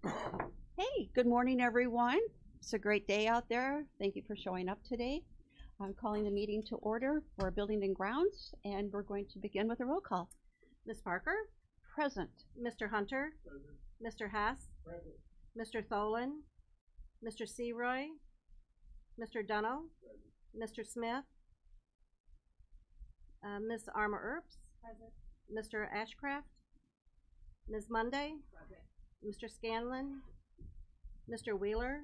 Hey, good morning, everyone. It's a great day out there. Thank you for showing up today. I'm calling the meeting to order for Building and Grounds, and we're going to begin with a roll call. Ms. Parker, Present. Mr. Hunter, Mr. Hess, Mr. Tholen, Mr. Seroy, Mr. Dunno, Mr. Smith, Ms. Arma Earps, Mr. Ashcraft, Ms. Monday, Mr. Scanlon, Mr. Wheeler,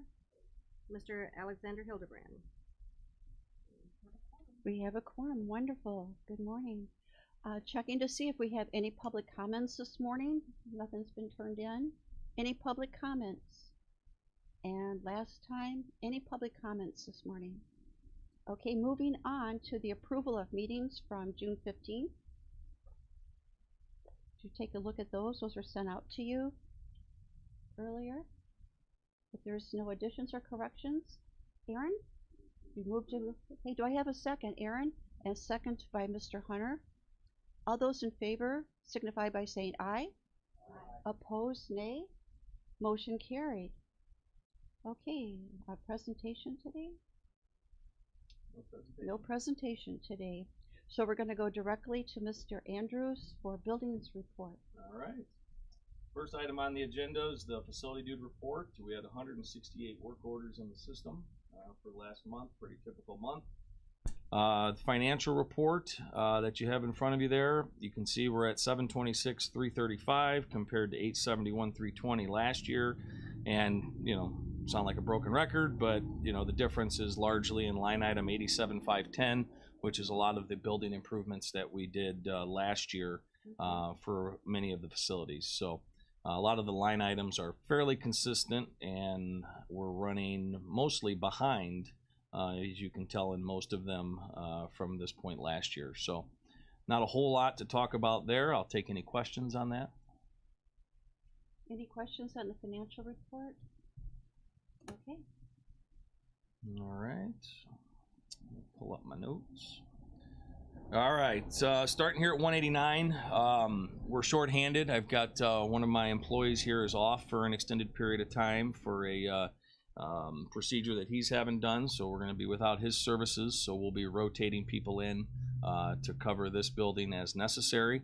Mr. Alexander Hildebrand. We have a quorum. Wonderful. Good morning. Checking to see if we have any public comments this morning. Nothing's been turned in. Any public comments? And last time, any public comments this morning? Okay, moving on to the approval of meetings from June 15th. Did you take a look at those? Those were sent out to you earlier. If there's no additions or corrections, Aaron? You moved to, okay, do I have a second, Aaron? And second by Mr. Hunter. All those in favor signify by saying aye. Opposed, nay. Motion carried. Okay, a presentation today? No presentation today. So we're going to go directly to Mr. Andrews for buildings report. All right. First item on the agenda is the facility dude report. We had 168 work orders in the system for last month, pretty typical month. The financial report that you have in front of you there, you can see we're at 726,335 compared to 871,320 last year. And, you know, sound like a broken record, but, you know, the difference is largely in line item 87,510, which is a lot of the building improvements that we did last year for many of the facilities. So a lot of the line items are fairly consistent, and we're running mostly behind, as you can tell in most of them from this point last year. So not a whole lot to talk about there. I'll take any questions on that. Any questions on the financial report? Okay. All right. Pull up my notes. All right, starting here at 189, we're shorthanded. I've got one of my employees here is off for an extended period of time for a procedure that he's having done, so we're going to be without his services, so we'll be rotating people in to cover this building as necessary.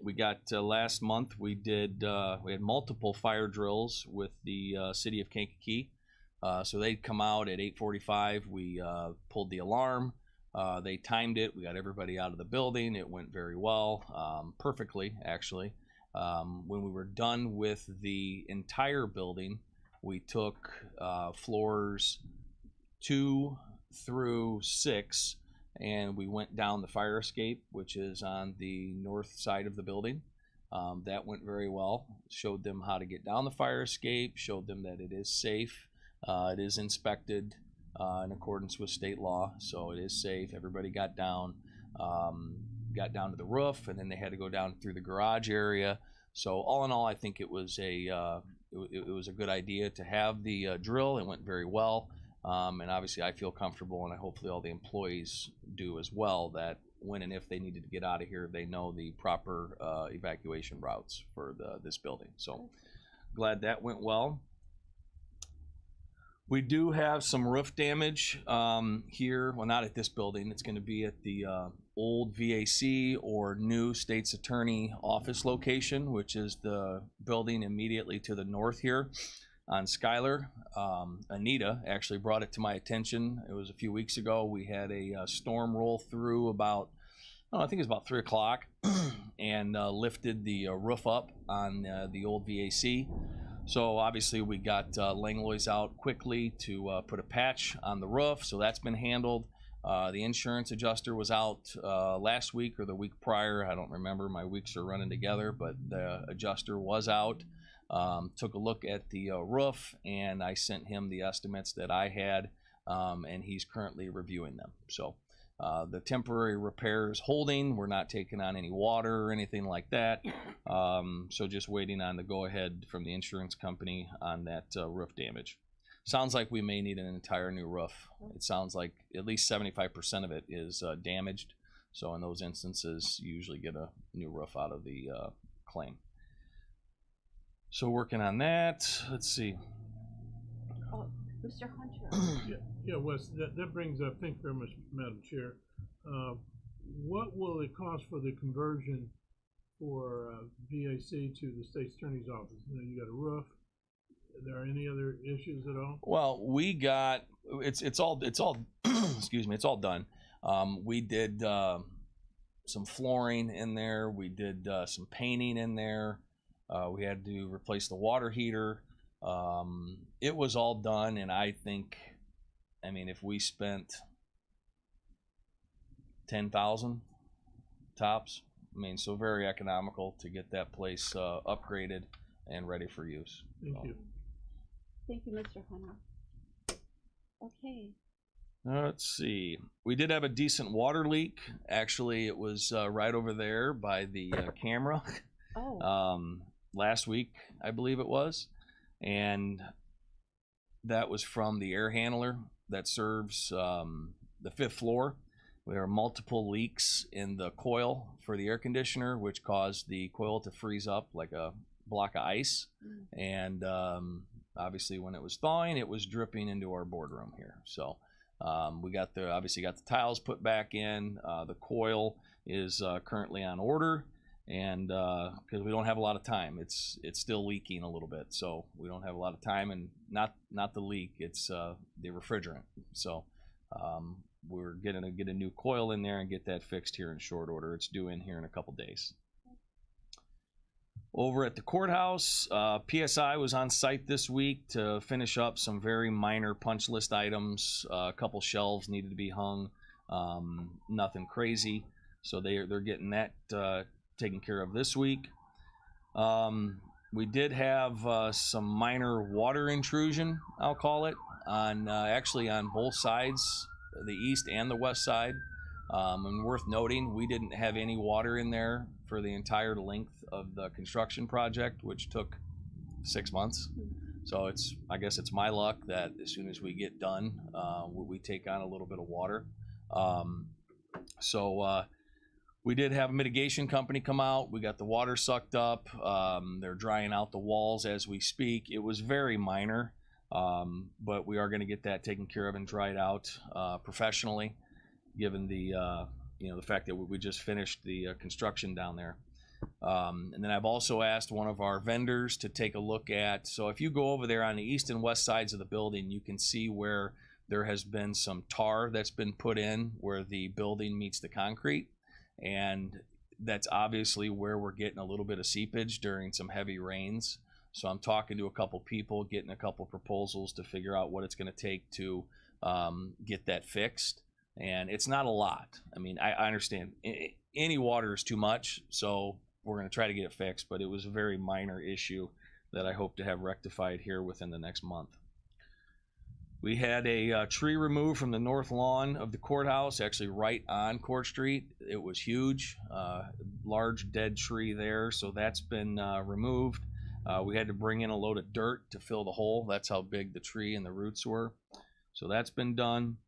We got last month we had multiple fire drills with the city of Kankakee, so they'd come out at 8:45. We pulled the alarm. They timed it. We got everybody out of the building. It went very well, perfectly actually. When we were done with the entire building, we took floors 2 through 6, and we went down the fire escape, which is on the north side of the building. That went very well. Showed them how to get down the fire escape, showed them that it is safe, it is inspected in accordance with state law, so it is safe. Everybody got down to the roof, and then they had to go down through the garage area. So all in all, I think it was a good idea to have the drill. It went very well, and obviously I feel comfortable, and hopefully all the employees do as well, that when and if they needed to get out of here, they know the proper evacuation routes for this building. So glad that went well. We do have some roof damage here. Well, not at this building. It's going to be at the old VAC or new State's Attorney office location, which is the building immediately to the north here on Schuyler. Anita actually brought it to my attention. It was a few weeks ago. We had a storm roll through about, I think it was about 3 o'clock, and lifted the roof up on the old VAC. So obviously we got Langlois out quickly to put a patch on the roof, so that's been handled. The insurance adjuster was out last week or the week prior. I don't remember. My weeks are running together, but the adjuster was out, took a look at the roof, and I sent him the estimates that I had, and he's currently reviewing them. So the temporary repair is holding. We're not taking on any water or anything like that. So just waiting on the go-ahead from the insurance company on that roof damage. Sounds like we may need an entire new roof. It sounds like at least 75% of it is damaged. So in those instances, you usually get a new roof out of the claim. So working on that. Let's see. Oh, Mr. Hunter. Yeah, Wes, that brings up, thank you very much, Madam Chair. What will it cost for the conversion for VAC to the State's Attorney's Office? You know, you got a roof. Are there any other issues at all? Well, we got it's all excuse me, it's all done. We did some flooring in there. We did some painting in there. We had to replace the water heater. It was all done, and I think, I mean, if we spent 10,000 tops, I mean, so very economical to get that place upgraded and ready for use. Thank you. Thank you, Mr. Hunter. Okay. Let's see. We did have a decent water leak. Actually, it was right over there by the camera. Oh. Last week, I believe it was. And that was from the air handler that serves the 5th floor. There are multiple leaks in the coil for the air conditioner, which caused the coil to freeze up like a block of ice. And obviously, when it was thawing, it was dripping into our boardroom here. So we got obviously got the tiles put back in. The coil is currently on order, and because we don't have a lot of time, it's still leaking a little bit. So we don't have a lot of time, and not the leak, it's the refrigerant. So we're going to get a new coil in there and get that fixed here in short order. It's due in here in a couple days. Over at the courthouse, PSI was on site this week to finish up some very minor punch list items. A couple shelves needed to be hung, nothing crazy. So they're getting that taken care of this week. We did have some minor water intrusion, I'll call it, on actually on both sides, the east and the west side. And worth noting, we didn't have any water in there for the entire length of the construction project, which took 6 months. So I guess it's my luck that as soon as we get done, we take on a little bit of water. We did have a mitigation company come out. We got the water sucked up. They're drying out the walls as we speak. It was very minor, but we are going to get that taken care of and dried out professionally, given the the fact that we just finished the construction down there. And then I've also asked one of our vendors to take a look at, so if you go over there on the east and west sides of the building, you can see where there has been some tar that's been put in where the building meets the concrete. And that's obviously where we're getting a little bit of seepage during some heavy rains. So I'm talking to a couple people, getting a couple proposals to figure out what it's going to take to get that fixed. And it's not a lot. I mean, I understand any water is too much, so we're going to try to get it fixed, but it was a very minor issue that I hope to have rectified here within the next month. We had a tree removed from the north lawn of the courthouse, actually right on Court Street. It was huge, large dead tree there, so that's been removed. We had to bring in a load of dirt to fill the hole. That's how big the tree and the roots were. So that's been done.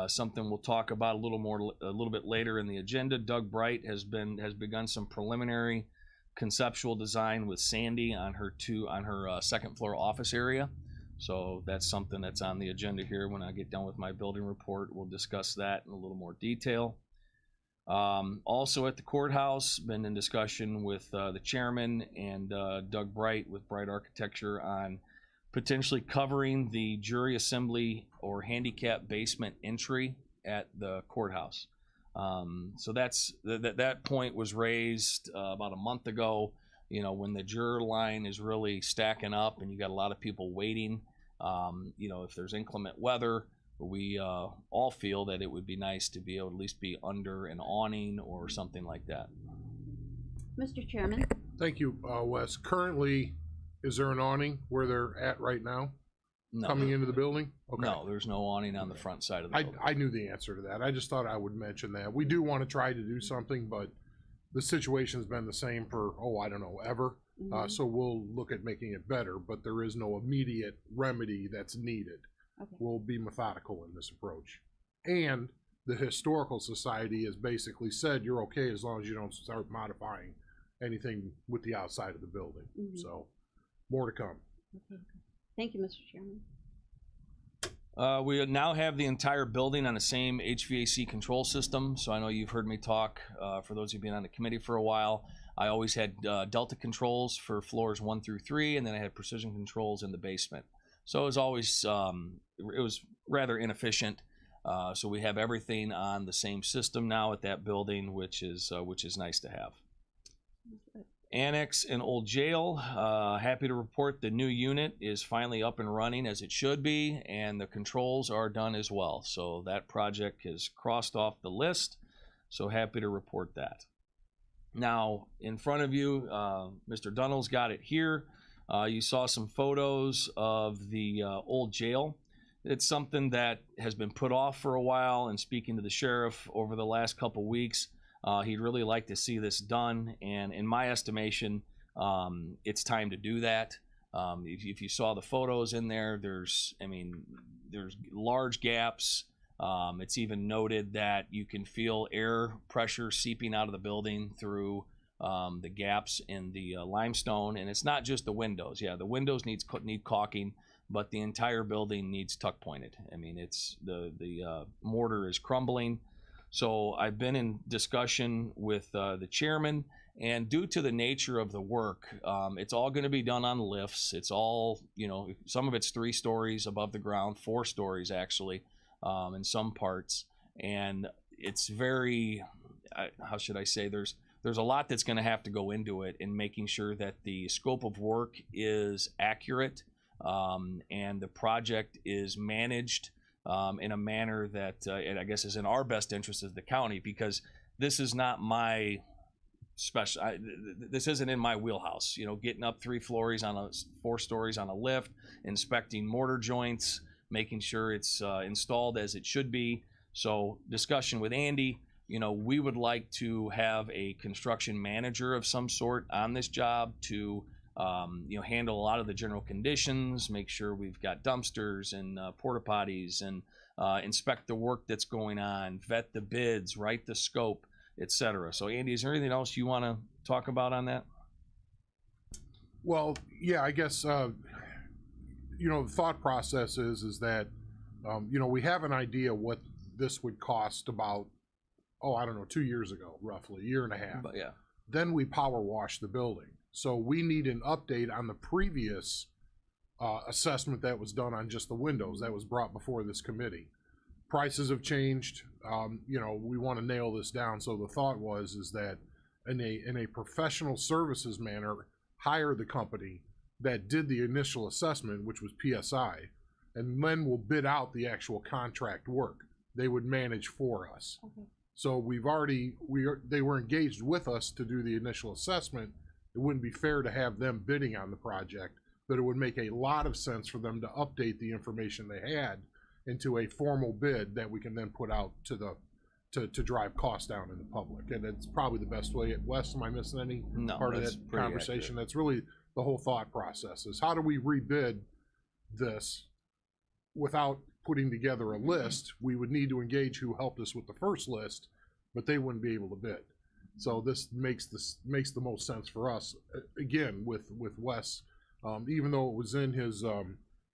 Something we'll talk about a little bit later in the agenda. Doug Bright has begun some preliminary conceptual design with Sandy on her second floor office area. So that's something that's on the agenda here. When I get done with my building report, we'll discuss that in a little more detail. Also at the courthouse, been in discussion with the chairman and Doug Bright with Bright Architecture on potentially covering the jury assembly or handicap basement entry at the courthouse. So that point was raised about a month ago. You know, when the juror line is really stacking up and you got a lot of people waiting, if there's inclement weather, we all feel that it would be nice to be able to at least be under an awning or something like that. Mr. Chairman. Thank you, Wes. Currently, is there an awning where they're at right now? No. Coming into the building? Okay. No, there's no awning on the front side of the building. I knew the answer to that. I just thought I would mention that. We do want to try to do something, but the situation's been the same for, I don't know, ever. So we'll look at making it better, but there is no immediate remedy that's needed. Okay. We'll be methodical in this approach. And the Historical Society has basically said you're okay as long as you don't start modifying anything with the outside of the building. So more to come. Okay. Thank you, Mr. Chairman. We now have the entire building on the same HVAC control system. So I know you've heard me talk, for those of you who've been on the committee for a while, I always had Delta controls for floors 1 through 3, and then I had precision controls in the basement. So it was always, it was rather inefficient. So we have everything on the same system now at that building, which is nice to have. Annex and Old Jail, happy to report the new unit is finally up and running as it should be, and the controls are done as well. So that project is crossed off the list, so happy to report that. Now, in front of you, Mr. Dunnell's got it here. You saw some photos of the Old Jail. It's something that has been put off for a while, and speaking to the sheriff over the last couple weeks, he'd really like to see this done, and in my estimation, it's time to do that. If you saw the photos in there, there's large gaps. It's even noted that you can feel air pressure seeping out of the building through the gaps in the limestone, and it's not just the windows. Yeah, the windows need caulking, but the entire building needs tuck pointed. I mean, it's the mortar is crumbling. So I've been in discussion with the chairman, and due to the nature of the work, it's all going to be done on lifts. It's all, some of it's 3 stories above the ground, 4 stories actually, in some parts. And it's very, how should I say, there's a lot that's going to have to go into it in making sure that the scope of work is accurate, and the project is managed in a manner that and I guess is in our best interest as the county, because this is not my special. This isn't in my wheelhouse. Getting up 3 floors on 4 stories on a lift, inspecting mortar joints, making sure it's installed as it should be. So discussion with Andy. We would like to have a construction manager of some sort on this job to handle a lot of the general conditions, make sure we've got dumpsters and porta potties, and inspect the work that's going on, vet the bids, write the scope, etc. So Andy, is there anything else you want to talk about on that? Well, yeah, I guess, the thought process is that, we have an idea what this would cost about, 2 years ago, roughly, 1.5 years. But yeah. Then we power wash the building. So we need an update on the previous assessment that was done on just the windows that was brought before this committee. Prices have changed. We want to nail this down. So the thought is that in a professional services manner, hire the company that did the initial assessment, which was PSI, and then we'll bid out the actual contract work. They would manage for us. Okay. So they were engaged with us to do the initial assessment. It wouldn't be fair to have them bidding on the project, but it would make a lot of sense for them to update the information they had into a formal bid that we can then put out to drive costs down in the public. And it's probably the best way. Wes, am I missing any part of that conversation? That's really the whole thought process, is how do we rebid this without putting together a list? We would need to engage who helped us with the first list, but they wouldn't be able to bid. So this makes the most sense for us. Again, with Wes, even though it was in his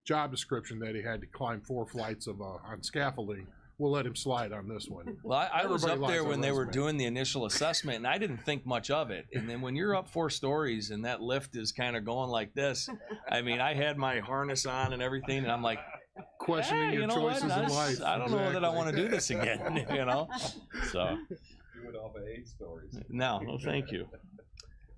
job description that he had to climb 4 flights of on scaffolding, we'll let him slide on this one. Well, I was Everybody up there likes when a they were resume. doing the initial assessment, and I didn't think much of it. And then when you're up 4 stories and that lift is kind of going like this, I mean, I had my harness on and everything, and I'm like, Questioning you your know what? choices in life. I don't know that I want to do this again, So Do it off of 8 stories. no, thank you.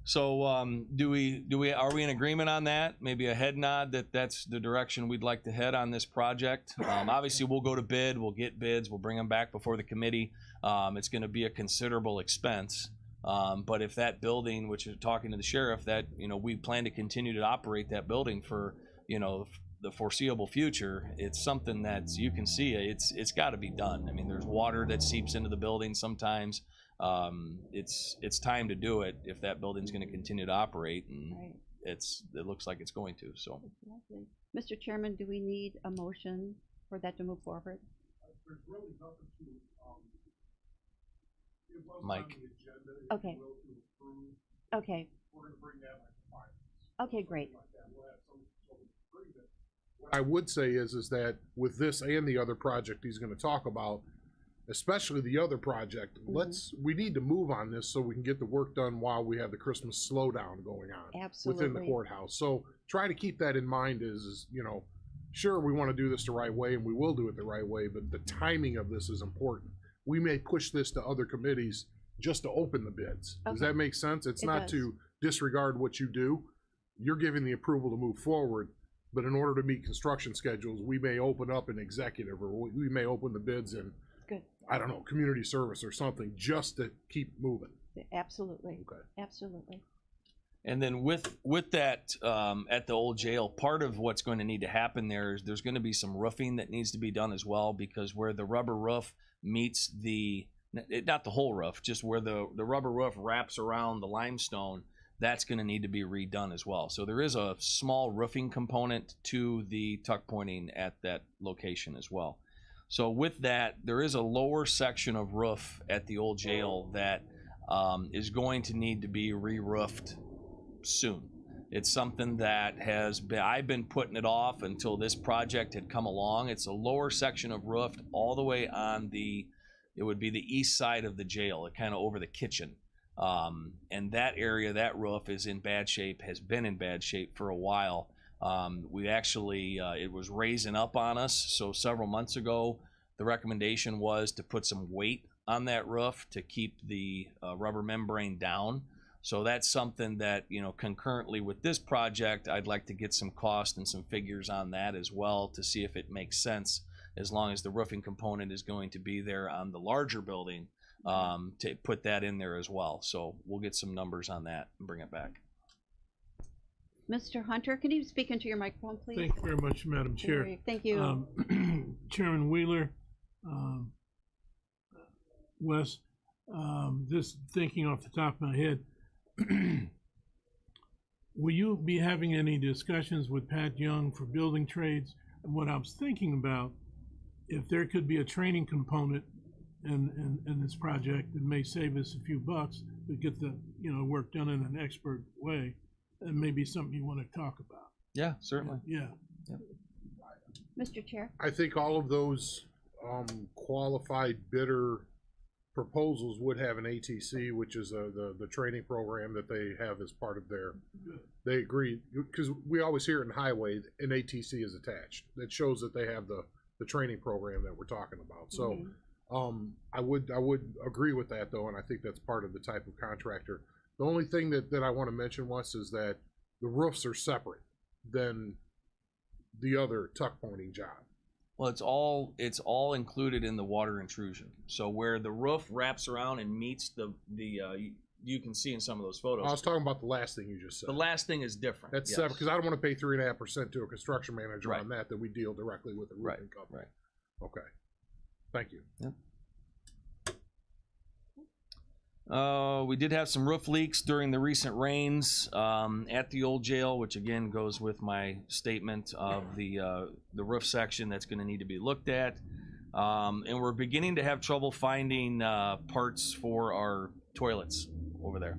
So are we in agreement on that? Maybe a head nod that that's the direction we'd like to head on this project. Obviously, we'll go to bid. We'll get bids. We'll bring them back before the committee. It's going to be a considerable expense. But if that building, which is talking to the sheriff, that we plan to continue to operate that building for the foreseeable future, it's something that you can see it's got to be done. I mean, there's water that seeps into the building sometimes. It's time to do it if that building's going to continue to operate, and Right. it looks like it's going to. So Lovely. Mr. Chairman, do we need a motion for that to move forward? There's really nothing to, it wasn't Mike. on the agenda, if Okay. you will, to approve. Okay. We're gonna bring that like 5 minutes. Okay, great. Like that. We'll have I would say is that with this and the other project he's gonna talk about, especially the other project, we need to move on this so we can get the work done while we have the Christmas slowdown going on Absolutely. within the courthouse. So try to keep that in mind is, you know, sure, we want to do this the right way and we will do it the right way, but the timing of this is important. We may push this to other committees just to open the bids. Does Okay. that make sense? It's It not does. to disregard what you do. You're giving the approval to move forward, but in order to meet construction schedules, we may open up an executive or we may open the bids in, Good. I don't know, community service or something, just to keep moving. Absolutely. Okay. Absolutely. And then with that at the old jail, part of what's going to need to happen there is there's going to be some roofing that needs to be done as well, because where the rubber roof meets not the whole roof, just where the rubber roof wraps around the limestone, that's going to need to be redone as well. So there is a small roofing component to the tuck pointing at that location as well. So with that, there is a lower section of roof at the old jail that is going to need to be re-roofed soon. It's something that I've been putting it off until this project had come along. It's a lower section of roof all the way on it would be the east side of the jail, kind of over the kitchen. And that area, that roof is in bad shape, has been in bad shape for a while. We actually, it was raising up on us. So several months ago, the recommendation was to put some weight on that roof to keep the rubber membrane down. So that's something that, you know, concurrently with this project, I'd like to get some cost and some figures on that as well to see if it makes sense, as long as the roofing component is going to be there on the larger building, to put that in there as well. So we'll get some numbers on that and bring it back. Mr. Hunter, can you speak into your microphone, please? Thank you very much, Madam Chair. Thank you. Chairman Wheeler, Wes, just thinking off the top of my head, will you be having any discussions with Pat Young for building trades? And what I was thinking about, if there could be a training component in this project that may save us a few bucks to get the, you know, work done in an expert way, that may be something you want to talk about. Yeah, certainly. Yeah. Mr. Chair. I think all of those qualified bidder proposals would have an ATC, which is the training program that they have as part of their. They agree, because we always hear it in highway, an ATC is attached. That shows that they have the training program that we're talking about. So I would agree with that though, and I think that's part of the type of contractor. The only thing that I want to mention once is that the roofs are separate than the other tuck pointing job. Well, it's all included in the water intrusion. So where the roof wraps around and meets you can see in some of those photos. I was talking about the last thing you just said. The last thing is different. That's yes. separate, because I don't want to pay 3.5% to a construction manager Right. on that we deal directly with the roofing company. Right. Okay. Thank you. Yep. We did have some roof leaks during the recent rains at the old jail, which again goes with my statement of the roof section that's going to need to be looked at. And we're beginning to have trouble finding parts for our toilets over there.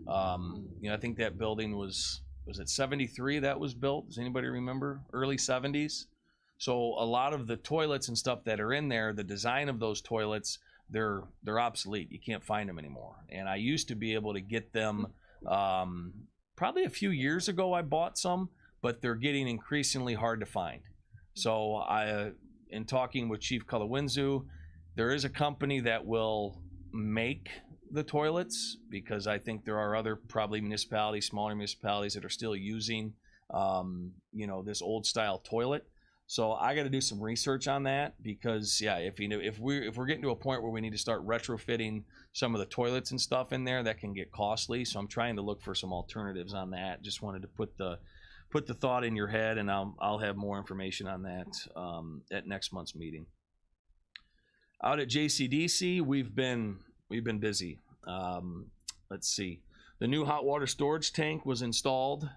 You know, I think that building was it 73 that was built? Does anybody remember? Early 70s. So a lot of the toilets and stuff that are in there, the design of those toilets, they're obsolete. You can't find them anymore. And I used to be able to get them. Probably a few years ago I bought some, but they're getting increasingly hard to find. So in talking with Chief Kulawinzu, there is a company that will make the toilets, because I think there are other probably municipalities, smaller municipalities, that are still using you know, this old style toilet. So I got to do some research on that, because yeah, if we're getting to a point where we need to start retrofitting some of the toilets and stuff in there, that can get costly. So I'm trying to look for some alternatives on that. Just wanted to put the thought in your head, and I'll have more information on that at next month's meeting. Out at JCDC, we've been busy. Let's see, the new hot water storage tank was installed.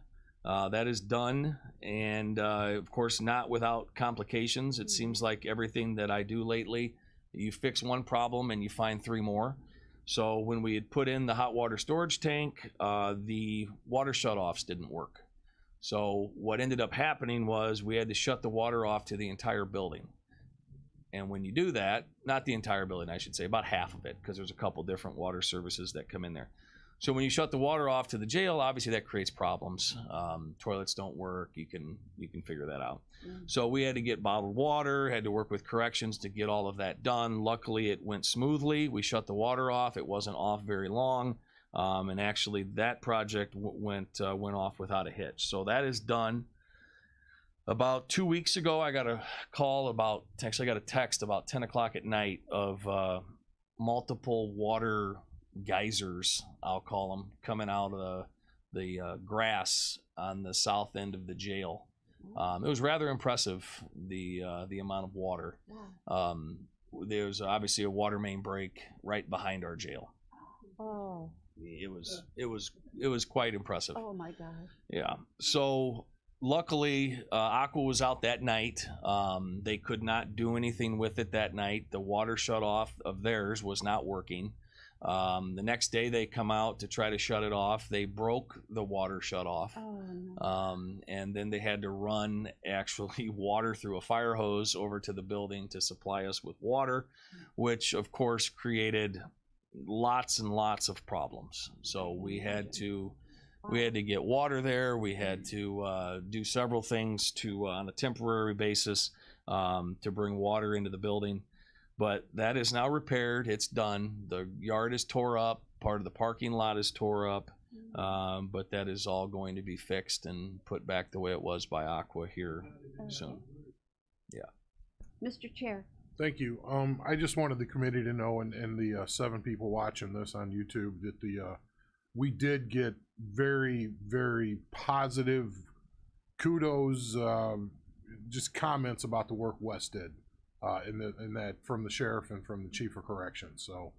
That is done, and of course not without complications. It seems like everything that I do lately, you fix one problem and you find 3 more. So when we had put in the hot water storage tank, the water shutoffs didn't work. So what ended up happening was we had to shut the water off to the entire building. And when you do that, not the entire building, I should say, about half of it, because there's a couple different water services that come in there. So when you shut the water off to the jail, obviously that creates problems. Toilets don't work. You can figure that out. So we had to get bottled water, had to work with corrections to get all of that done. Luckily, it went smoothly. We shut the water off. It wasn't off very long. And actually that project went off without a hitch. So that is done. About 2 weeks ago, I got a call I got a text about 10 o'clock at night of multiple water geysers, I'll call them, coming out of the grass on the south end of the jail. It was rather impressive, the amount of water. There's obviously a water main break right behind our jail. Oh. It was quite impressive. Oh my gosh. Yeah. So luckily, Aqua was out that night. They could not do anything with it that night. The water shut off of theirs was not working. The next day they come out to try to shut it off. They broke the water shut off. Oh, no. And then they had to run actually water through a fire hose over to the building to supply us with water, which of course created lots and lots of problems. So we had to get water there. We had to do several things on a temporary basis to bring water into the building. But that is now repaired. It's done. The yard is tore up. Part of the parking lot is tore up. But that is all going to be fixed and put back the way it was by Aqua here soon. Yeah. Mr. Chair. Thank you. I just wanted the committee to know, and the 7 people watching this on YouTube, that we did get very, very positive kudos, just comments about the work Wes did, in that from the sheriff and from the chief of corrections. So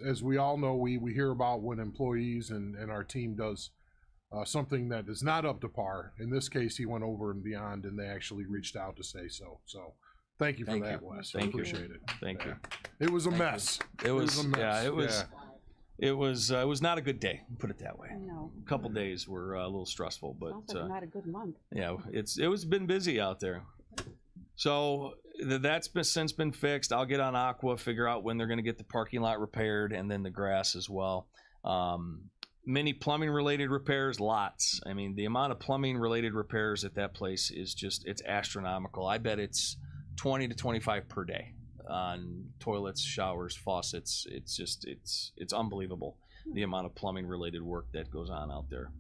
as we all know, we hear about when employees and our team does something that is not up to par. In this case, he went over and beyond, and they actually reached out to say so. So. Thank you for that, Wes. I appreciate it. Thank you. It was a mess. It was a mess. Yeah, it was not a good day, put it that way. No. A couple days were a little stressful, but Sounds like not a good month. yeah, it's been busy out there. So that's since been fixed. I'll get on Aqua, figure out when they're going to get the parking lot repaired, and then the grass as well. Many plumbing related repairs, lots. I mean, the amount of plumbing related repairs at that place is it's astronomical. I bet it's 20 to 25 per day on toilets, showers, faucets. It's unbelievable the amount of plumbing related work that goes on out there.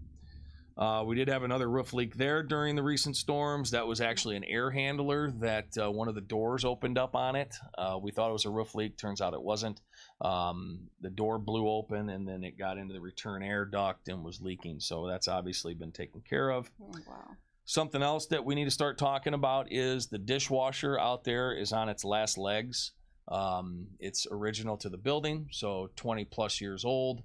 We did have another roof leak there during the recent storms. That was actually an air handler that one of the doors opened up on it. We thought it was a roof leak. Turns out it wasn't. The door blew open and then it got into the return air duct and was leaking. So that's obviously been taken care of. Oh, wow. Something else that we need to start talking about is the dishwasher out there is on its last legs. It's original to the building, so 20 plus years old.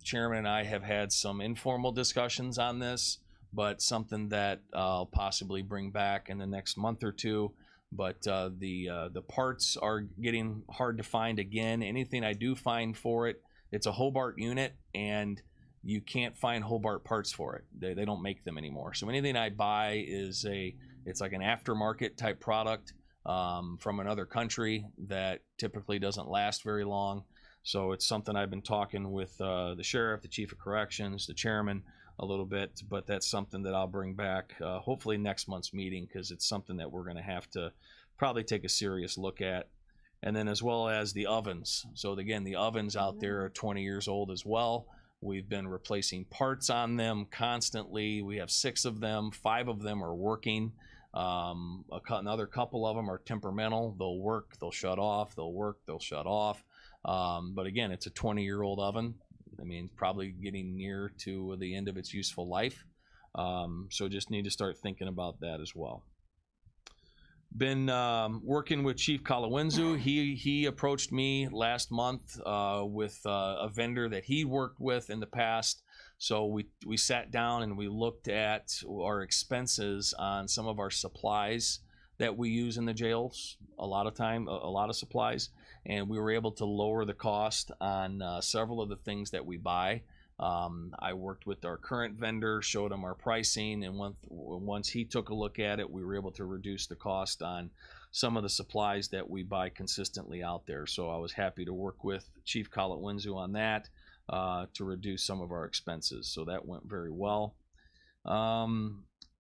Chairman and I have had some informal discussions on this, but something that I'll possibly bring back in the next month or two. But the parts are getting hard to find again. Anything I do find for it, it's a Hobart unit, and you can't find Hobart parts for it. They don't make them anymore. So anything I buy it's like an aftermarket type product from another country that typically doesn't last very long. So it's something I've been talking with the sheriff, the chief of corrections, the chairman a little bit, but that's something that I'll bring back hopefully next month's meeting, because it's something that we're going to have to probably take a serious look at. And then as well as the ovens. So again, the ovens out there are 20 years old as well. We've been replacing parts on them constantly. We have 6 of them. 5 of them are working. Another couple of them are temperamental. They'll work, they'll shut off, they'll work, they'll shut off. But again, it's a 20-year-old oven. I mean, probably getting near to the end of its useful life. So just need to start thinking about that as well. Been working with Chief Kalawinzu. He approached me last month with a vendor that he worked with in the past. So we sat down and we looked at our expenses on some of our supplies that we use in the jails. A lot of supplies, and we were able to lower the cost on several of the things that we buy. I worked with our current vendor, showed him our pricing, and once he took a look at it, we were able to reduce the cost on some of the supplies that we buy consistently out there. So I was happy to work with Chief Kalatwinzu on that to reduce some of our expenses. So that went very well.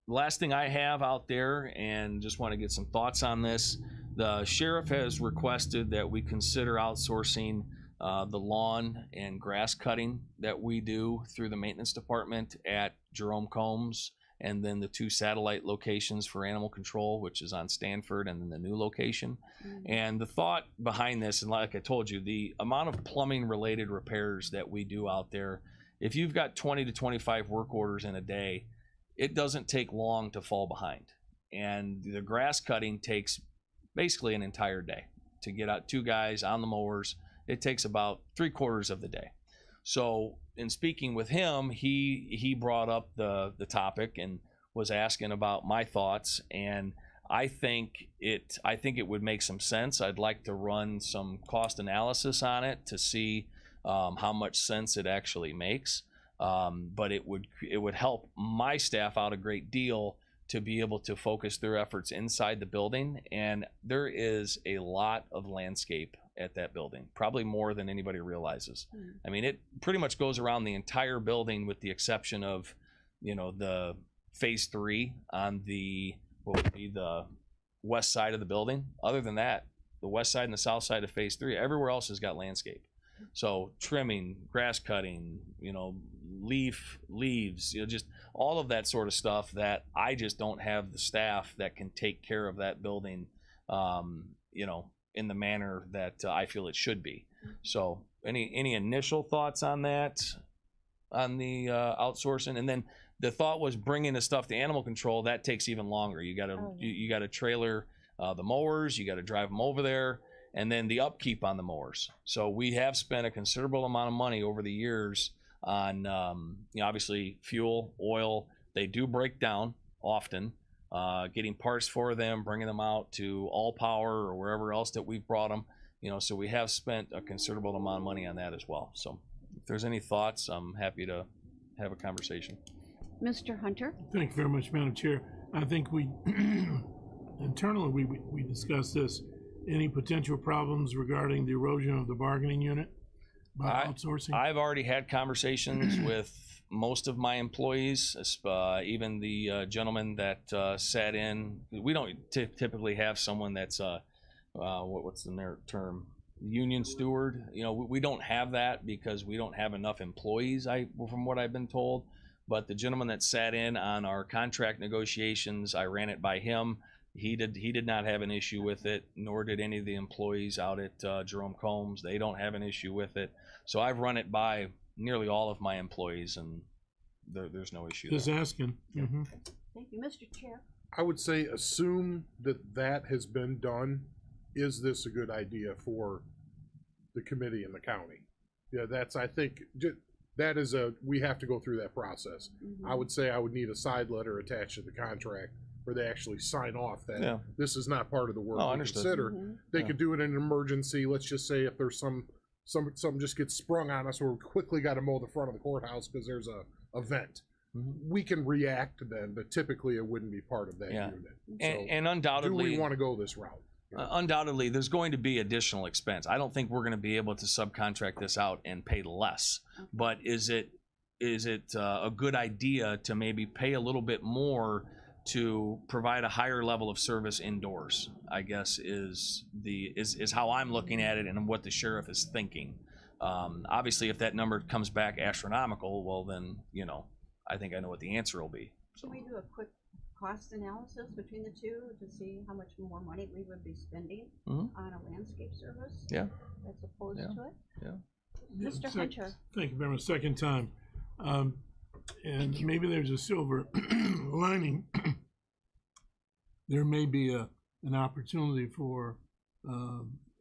Last thing I have out there, and just want to get some thoughts on this, the sheriff has requested that we consider outsourcing the lawn and grass cutting that we do through the maintenance department at Jerome Combs, and then the 2 satellite locations for animal control, which is on Stanford and then the new location. And the thought behind this, and like I told you, the amount of plumbing related repairs that we do out there, if you've got 20 to 25 work orders in a day, it doesn't take long to fall behind. And the grass cutting takes basically an entire day to get out 2 guys on the mowers. It takes about 3/4 of the day. So in speaking with him, he brought up the topic and was asking about my thoughts, and I think it would make some sense. I'd like to run some cost analysis on it to see how much sense it actually makes. But it would help my staff out a great deal to be able to focus their efforts inside the building. And there is a lot of landscape at that building, probably more than anybody realizes. I mean, it pretty much goes around the entire building with the exception of, the phase 3 on what would be the west side of the building. Other than that, the west side and the south side of phase 3, everywhere else has got landscape. So trimming, grass cutting, leaves, just all of that sort of stuff that I just don't have the staff that can take care of that building, in the manner that I feel it should be. So any initial thoughts on that, on the outsourcing? And then the thought was bringing the stuff to animal control. That takes even longer. You got to trailer the mowers, you got to drive them over there, and then the upkeep on the mowers. So we have spent a considerable amount of money over the years on, obviously fuel, oil. They do break down often. Getting parts for them, bringing them out to All Power or wherever else that we've brought them. So we have spent a considerable amount of money on that as well. So if there's any thoughts, I'm happy to have a conversation. Mr. Hunter? Thank you very much, Madam Chair. I think we, internally, we discussed this. Any potential problems regarding the erosion of the bargaining unit by outsourcing? I've already had conversations with most of my employees, even the gentleman that sat in. We don't typically have someone that's what's the term? Union steward. We don't have that because we don't have enough employees, from what I've been told. But the gentleman that sat in on our contract negotiations, I ran it by him. He did not have an issue with it, nor did any of the employees out at Jerome Combs. They don't have an issue with it. So I've run it by nearly all of my employees, and there's no issue. Just there. asking. Mm-hmm. Thank you, Mr. Chair. I would say assume that has been done. Is this a good idea for the committee and the county? Yeah, I think that is we have to go through that process. I would say I would need a side letter attached to the contract where they actually sign off that this is not part of the work we consider. They could do it in an emergency. Let's just say if there's something just gets sprung on us, or we quickly got to mow the front of the courthouse because there's a event. We can react then, but typically it wouldn't be part of that unit. So and undoubtedly, do we want to go this route? Undoubtedly, there's going to be additional expense. I don't think we're going to be able to subcontract this out and pay less. But is it a good idea to maybe pay a little bit more to provide a higher level of service indoors? I guess is how I'm looking at it and what the sheriff is thinking. Obviously, if that number comes back astronomical, well then I think I know what the answer will be. So. Can we do a quick cost analysis between the two to see how much more money we would be spending on a landscape service? Yeah. As opposed to it? Yeah. Mr. Hunter. Thank you very much. Second time. And maybe there's a silver lining. There may be an opportunity for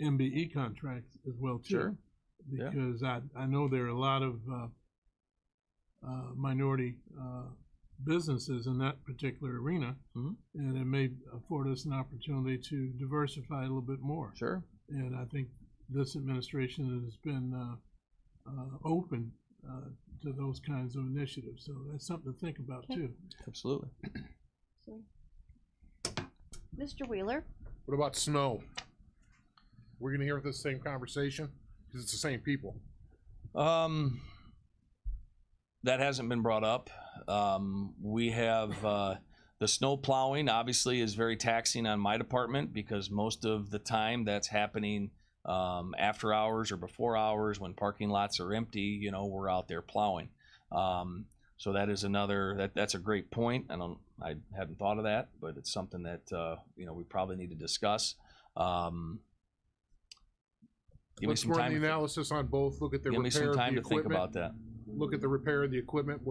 MBE contracts as well too. Sure. Because I know there are a lot of minority businesses in that particular arena, and it may afford us an opportunity to diversify a little bit more. Sure. And I think this administration has been open to those kinds of initiatives. So that's something to think about Okay. too. Absolutely. So, Mr. Wheeler, What about snow? We're gonna hear this same conversation because it's the same people. That hasn't been brought up. We have the snow plowing obviously is very taxing on my department because most of the time that's happening after hours or before hours when parking lots are empty. You know, we're out there plowing. So that is another that's a great point. I hadn't thought of that, but it's something that you know, we probably need to discuss. Give me Let's some run time. the analysis on both. Look at the Give me repair some of time the to think equipment. about that. Look at the repair of the equipment.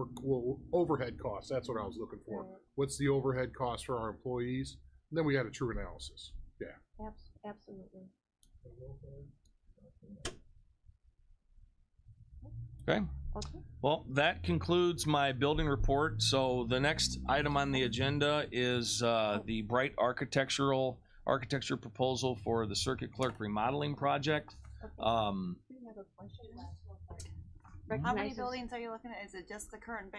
Overhead costs. That's what I was looking for. What's the overhead cost for our employees? And then we got a true analysis. Yeah. absolutely. Okay. Okay. Well, that concludes my building report. So the next item on the agenda is the Bright architecture proposal for the circuit clerk remodeling project. We have a question. How many Recognizes- buildings are you looking at? Is it just the current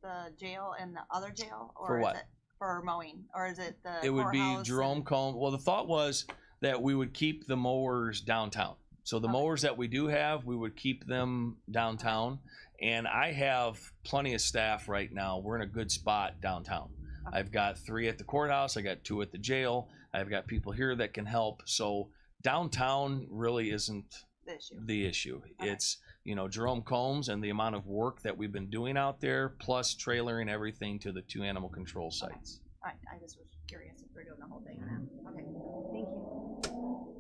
the jail and the other jail, or For what? is it for mowing, or is it the It would be courthouse Jerome and- Combs. Well, the thought was that we would keep the mowers downtown. So the Okay. mowers that we do have, we would keep them downtown. And I have plenty of staff right now. We're in a good spot downtown. Okay. I've got 3 at the courthouse. I got 2 at the jail. I've got people here that can help. So downtown really isn't the issue? the issue. Okay. It's, you know, Jerome Combs and the amount of work that we've been doing out there, plus trailering everything to the 2 animal control sites. I just was curious if we're doing the whole thing or not. Okay. Thank you.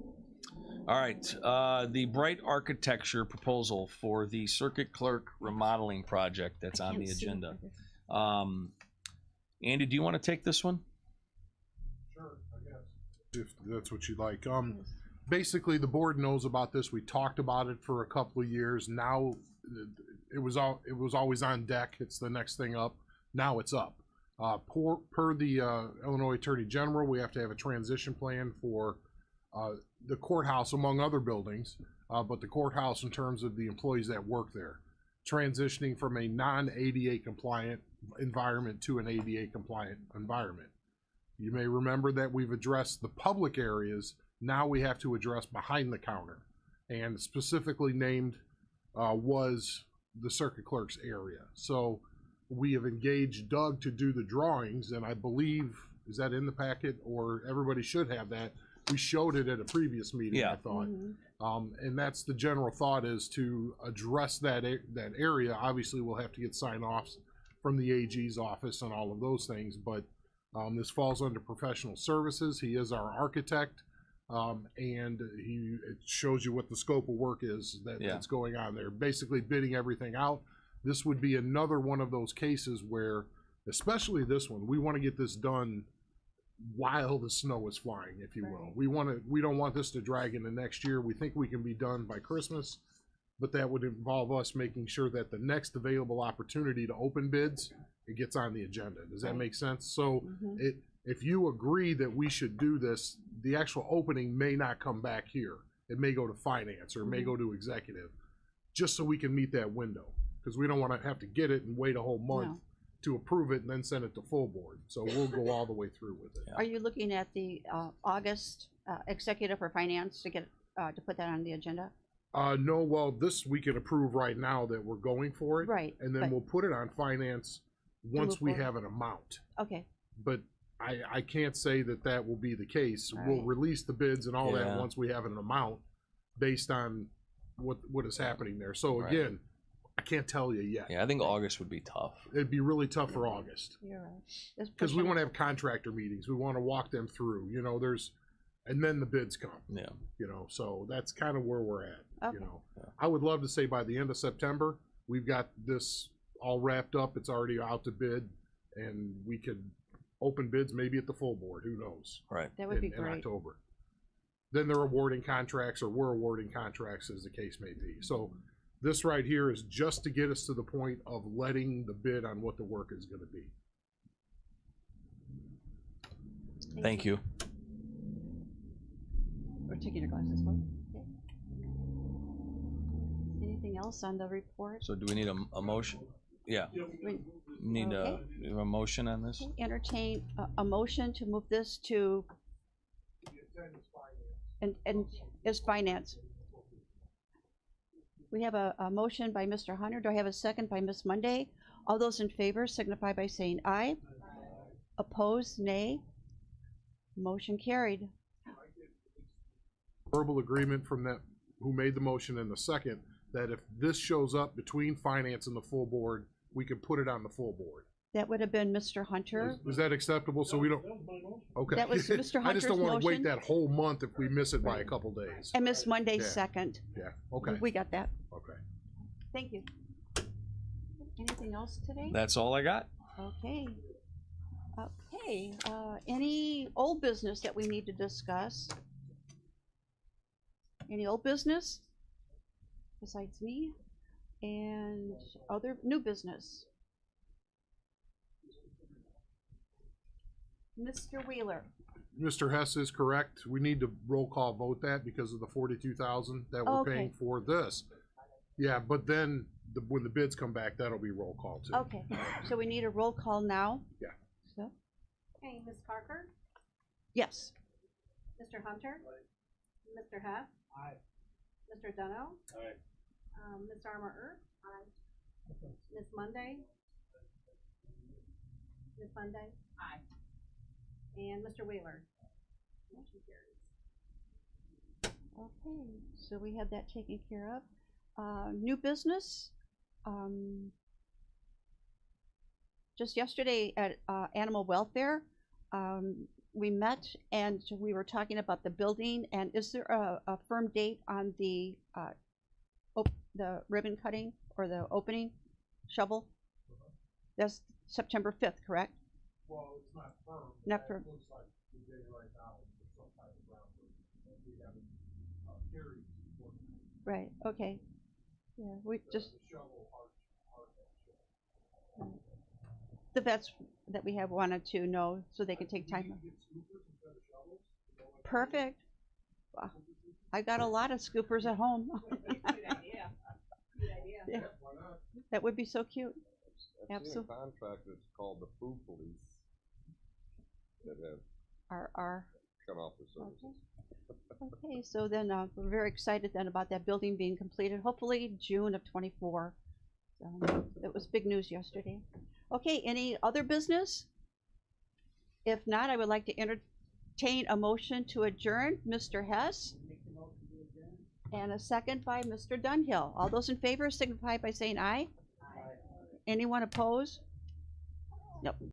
All right, the Bright architecture proposal for the circuit clerk remodeling project that's I on can't the see agenda. for this. Andy, do you want to take this one? Sure, I guess. If that's what you like. Yes. Basically, the board knows about this. We talked about it for a couple of years. Now, it was always on deck. It's the next thing up. Now it's up. Per the Illinois Attorney General, we have to have a transition plan for the courthouse, among other buildings, but the courthouse in terms of the employees that work there, transitioning from a non-ADA compliant environment to an ADA compliant environment. You may remember that we've addressed the public areas. Now we have to address behind the counter, and specifically named was the circuit clerk's area. So we have engaged Doug to do the drawings, and I believe, is that in the packet, or everybody should have that? We showed it at a previous meeting, Yeah. I thought. Mhm. And that's the general thought, is to address that area. Obviously, we'll have to get sign-offs from the AG's office and all of those things, but this falls under professional services. He is our architect, and it shows you what the scope of work is that's going on there. Basically bidding everything out. This would be another one of those cases where, especially this one, we want to get this done while the snow is flying, if you will. Right. We don't want this to drag into next year. We think we can be done by Christmas, but that would involve us making sure that the next available opportunity to open bids, it gets on the agenda. Does that Right. make sense? So Mhm. if you agree that we should do this, the actual opening may not come back here. It may go to finance, or it may Mhm. go to executive, just so we can meet that window. Because we don't want to have to get it and wait a whole month No. to approve it and then send it to full board. So we'll go all the way through with it. Are you looking at the August executive for finance to get to put that on the agenda? No, well, this we can approve right now that we're going for it. Right, And then but- we'll put it on finance once move we forward. have an amount. Okay, But I can't say that that will be the case. All We'll right. release the bids and all Yeah. that once we have an amount based on what is happening there. So Right. again, I can't tell you yet. Yeah, I think August would be tough. It'd be really tough for August. you're right. Just Because we pushing want to it. have contractor meetings. We want to walk them through, and then the bids come, Yeah. so that's kind of where we're at, Okay. I would love to say by the end of September, we've got this all wrapped up. It's already out to bid, and we could open bids maybe at the full board, who knows? Right. That would be in great. October. Then they're awarding contracts, or we're awarding contracts, as the case may be. So this right here is just to get us to the point of letting the bid on what the work is gonna be. Thank you. We're taking your glasses, folks. Okay. Anything else on the report? So do we need a motion? Yeah, We need a motion on this? entertain a motion to move this to and is finance. We have a motion by Mr. Hunter. Do I have a second by Ms. Monday? All those in favor signify by saying aye. Opposed, nay. Motion carried. Verbal agreement from that, who made the motion and the second, that if this shows up between finance and the full board, we can put it on the full board. That would have been Mr. Hunter. Is that acceptable? So we don't, That was my motion. okay. That was Mr. I just Hunter's don't wanna wait motion. that whole month if we miss it by a Right. couple days. And Ms. Monday's Yeah. second. Yeah, okay, We got that. okay. Thank you. Anything else today? That's all I got. Okay. Okay, any old business that we need to discuss? Any old business? Besides me? And other, new business? Mr. Wheeler, Mr. Hess is correct. We need to roll call vote that because of the 42,000 that we're Okay. paying for this. Yeah, but then when the bids come back, that'll be roll call too. okay, so we need a roll call now? Yeah. So, Okay, Ms. Parker, yes, Mr. Hunter, Mr. Hess. Aye. Mr. Dunno. Aye. Ms. Armour Erb. Ms. Monday. Ms. Monday. Aye. And Mr. Wheeler. Motion carries. okay, so we have that taken care of. New business, just yesterday at, Animal Welfare, we met and we were talking about the building, and is there a firm date on the, the ribbon cutting or the opening shovel? That's September 5th, correct? Well, it's not firm. Not firm. It looks like the day right now is some kind of ground work. We haven't, carried work. Right, okay. Yeah, we just, The shovel, hard shovel. the vets that we have wanted to know so they can take time. Get scoopers instead of shovels. Perfect. Wow. I got a lot of scoopers at home. Yeah, Why not? that would be so cute. I've seen a Absolutely. contract that's called the Food Police that have Our cut off the services. okay, so then we're very excited then about that building being completed, hopefully June of '24. So it was big news yesterday. Okay, any other business? If not, I would like to entertain a motion to adjourn. Mr. Hess? And a second by Mr. Dunhill. All those in favor signify by saying aye. Anyone opposed? Nope.